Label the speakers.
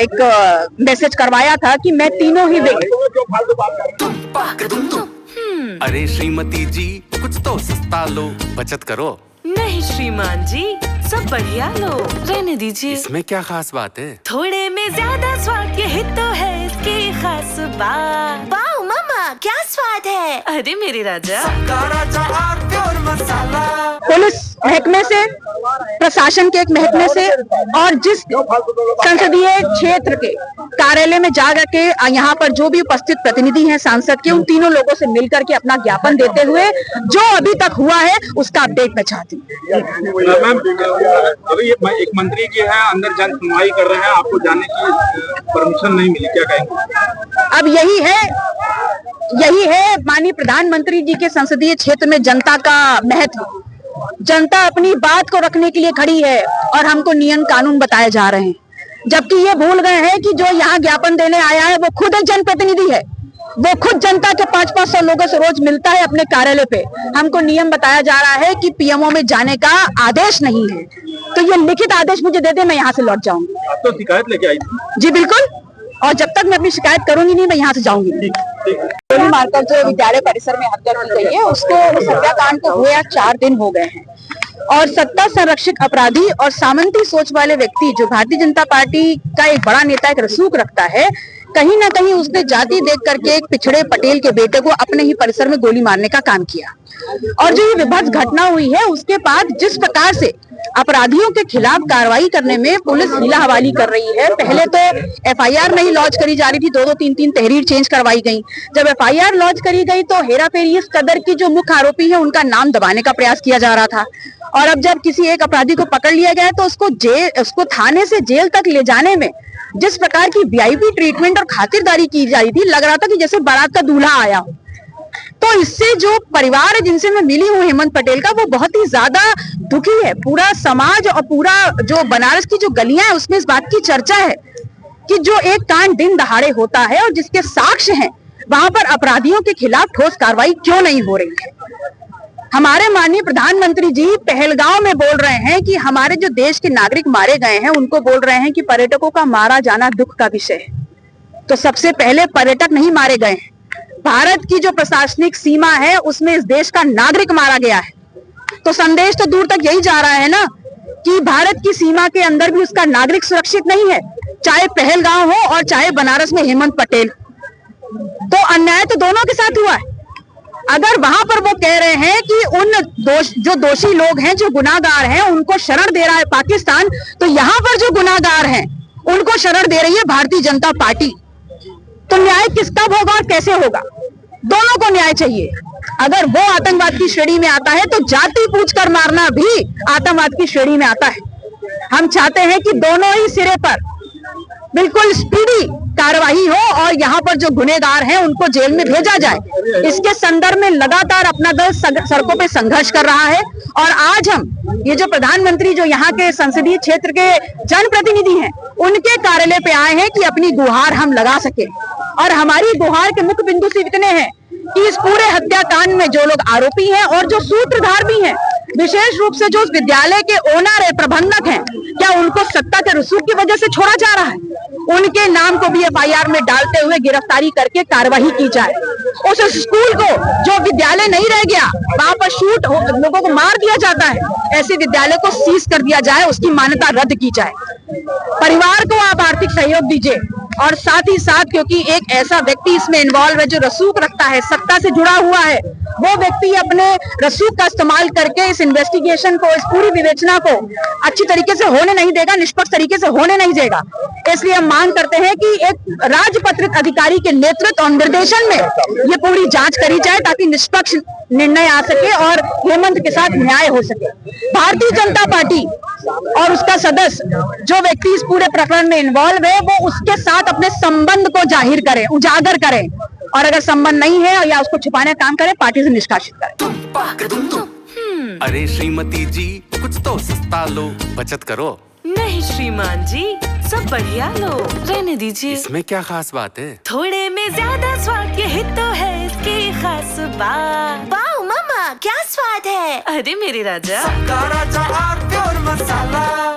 Speaker 1: एक मैसेज करवाया था कि मैं तीनों ही
Speaker 2: अरे श्रीमती जी कुछ तो सस्ता लो, बचत करो।
Speaker 3: नहीं श्रीमान जी, सब बढ़िया लो, रहने दीजिए।
Speaker 2: इसमें क्या खास बात है?
Speaker 3: थोड़े में ज्यादा स्वाद, यही तो है इसकी खास बात।
Speaker 4: वाह मामा, क्या स्वाद है।
Speaker 3: अरे मेरे राजा,
Speaker 1: पुलिस महकमे से, प्रशासन के एक महकमे से और जिस संसदीय क्षेत्र के कार्यालय में जा करके यहाँ पर जो भी उपस्थित प्रतिनिधि हैं सांसद के, उन तीनों लोगों से मिलकर के अपना ज्ञापन देते हुए जो अभी तक हुआ है उसका अपडेट मैं चाहती हूँ।
Speaker 5: मैम, अभी एक मंत्री की है अंदर जन सुनवाई कर रहे हैं, आपको जाने की परमिशन नहीं मिली, क्या कहेंगे?
Speaker 1: अब यही है माननीय प्रधानमंत्री जी के संसदीय क्षेत्र में जनता का महत्व। जनता अपनी बात को रखने के लिए खड़ी है और हमको नियम कानून बताए जा रहे हैं, जबकि ये भूल गए हैं कि जो यहाँ ज्ञापन देने आया है वो खुद एक जनप्रतिनिधि है। वो खुद जनता के 500 लोगों से रोज मिलता है अपने कार्यालय पे। हमको नियम बताया जा रहा है कि पीएमओ में जाने का आदेश नहीं है, तो ये लिखित आदेश मुझे दे दे, मैं यहाँ से लौट जाऊंगी।
Speaker 5: आप तो शिकायत लेके आई थी?
Speaker 1: जी बिल्कुल, और जब तक मैं अपनी शिकायत करूंगी नहीं, मैं यहाँ से जाऊंगी नहीं। गोली मारकर जो विद्यालय परिसर में हत्या की गई है उसको, उस हत्याकांड को हुए 4 दिन हो गए हैं और सत्ता संरक्षक अपराधी और सामंती सोच वाले व्यक्ति जो भारतीय जनता पार्टी का एक बड़ा नेता, एक रसूख रखता है, कहीं ना कहीं उसने जाति देख करके एक पिछड़े पटेल के बेटे को अपने ही परिसर में गोली मारने का काम किया। और जो ये विभत्स घटना हुई है उसके बाद जिस प्रकार से अपराधियों के खिलाफ कार्रवाई करने में पुलिस हीला हवाली कर रही है। पहले तो एफआईआर नहीं लॉन्च करी जा रही थी, 2-2, 3-3 तहरीर चेंज करवाई गई। जब एफआईआर लॉन्च करी गई तो हेराफेरी इस कदर की जो मुख्य आरोपी है उनका नाम दबाने का प्रयास किया जा रहा था। और अब जब किसी एक अपराधी को पकड़ लिया गया तो उसको थाने से जेल तक ले जाने में जिस प्रकार की वीआईपी ट्रीटमेंट और खातिरदारी की जा रही थी, लग रहा था कि जैसे बारात का दूल्हा आया हो। तो इससे जो परिवार है जिनसे मैं मिली हूँ हेमंत पटेल का, वो बहुत ही ज्यादा दुखी है। पूरा समाज और पूरा जो बनारस की जो गलियां है उसमें इस बात की चर्चा है कि जो एक कांड दिन दहाड़े होता है और जिसके साक्ष्य हैं, वहां पर अपराधियों के खिलाफ ठोस कार्रवाई क्यों नहीं हो रही है। हमारे माननीय प्रधानमंत्री जी पहलगांव में बोल रहे हैं कि हमारे जो देश के नागरिक मारे गए हैं उनको बोल रहे हैं कि पर्यटकों का मारा जाना दुख का विषय है। तो सबसे पहले पर्यटक नहीं मारे गए हैं, भारत की जो प्रशासनिक सीमा है उसमें इस देश का नागरिक मारा गया है। तो संदेश तो दूर तक यही जा रहा है ना कि भारत की सीमा के अंदर भी उसका नागरिक सुरक्षित नहीं है, चाहे पहलगांव हो और चाहे बनारस में हेमंत पटेल। तो अन्याय तो दोनों के साथ हुआ है। अगर वहां पर वो कह रहे हैं कि जो दोषी लोग हैं, जो गुनाहगार हैं, उनको शरण दे रहा है पाकिस्तान, तो यहाँ पर जो गुनाहगार हैं उनको शरण दे रही है भारतीय जनता पार्टी। तो न्याय किसका होगा और कैसे होगा? दोनों को न्याय चाहिए। अगर वो आतंकवाद की श्रेणी में आता है तो जाति पूछकर मारना भी आतंकवाद की श्रेणी में आता है। हम चाहते हैं कि दोनों ही सिरे पर बिल्कुल स्पीडी कार्रवाई हो और यहाँ पर जो गुनहगार हैं उनको जेल में भेजा जाए। इसके संदर्भ में लगातार अपना दल सड़कों पे संघर्ष कर रहा है और आज हम ये जो प्रधानमंत्री जो यहाँ के संसदीय क्षेत्र के जनप्रतिनिधि हैं उनके कार्यालय पे आए हैं कि अपनी गुहार हम लगा सके। और हमारी गुहार के मुख्य बिंदु से इतने हैं कि इस पूरे हत्याकांड में जो लोग आरोपी हैं और जो सूत्रधार भी हैं, विशेष रूप से जो उस विद्यालय के ओनर है, प्रबंधक हैं, क्या उनको सत्ता के रसूख की वजह से छोड़ा जा रहा है? उनके नाम को भी एफआईआर में डालते हुए गिरफ्तारी करके कार्रवाई की जाए। उस स्कूल को जो विद्यालय नहीं रह गया, वहां पर शूट लोगों को मार दिया जाता है, ऐसे विद्यालय को सीज कर दिया जाए, उसकी मान्यता रद्द की जाए। परिवार को आप आर्थिक सहयोग दीजिए और साथ ही साथ क्योंकि एक ऐसा व्यक्ति इसमें इन्वॉल्व है जो रसूख रखता है, सत्ता से जुड़ा हुआ है, वो व्यक्ति अपने रसूख का इस्तेमाल करके इस इन्वेस्टिगेशन को, इस पूरी विवेचना को अच्छी तरीके से होने नहीं देगा, निष्पक्ष तरीके से होने नहीं देगा। इसलिए हम मांग करते हैं कि एक राजपत्रित अधिकारी के नेतृत्व और निर्देशन में ये पूरी जांच करी जाए ताकि निष्पक्ष निर्णय आ सके और हेमंत के साथ न्याय हो सके। भारतीय जनता पार्टी और उसका सदस्य जो व्यक्ति इस पूरे प्रकरण में इन्वॉल्व है वो उसके साथ अपने संबंध को जाहिर करें, उजागर करें, और अगर संबंध नहीं है या उसको छुपाने का काम करें, पार्टी से निष्कासित करें।
Speaker 2: अरे श्रीमती जी कुछ तो सस्ता लो, बचत करो।
Speaker 3: नहीं श्रीमान जी, सब बढ़िया लो, रहने दीजिए।
Speaker 2: इसमें क्या खास बात है?
Speaker 3: थोड़े में ज्यादा स्वाद, यही तो है इसकी खास बात।
Speaker 4: वाह मामा, क्या स्वाद है।
Speaker 3: अरे मेरे राजा,
Speaker 4: मसाला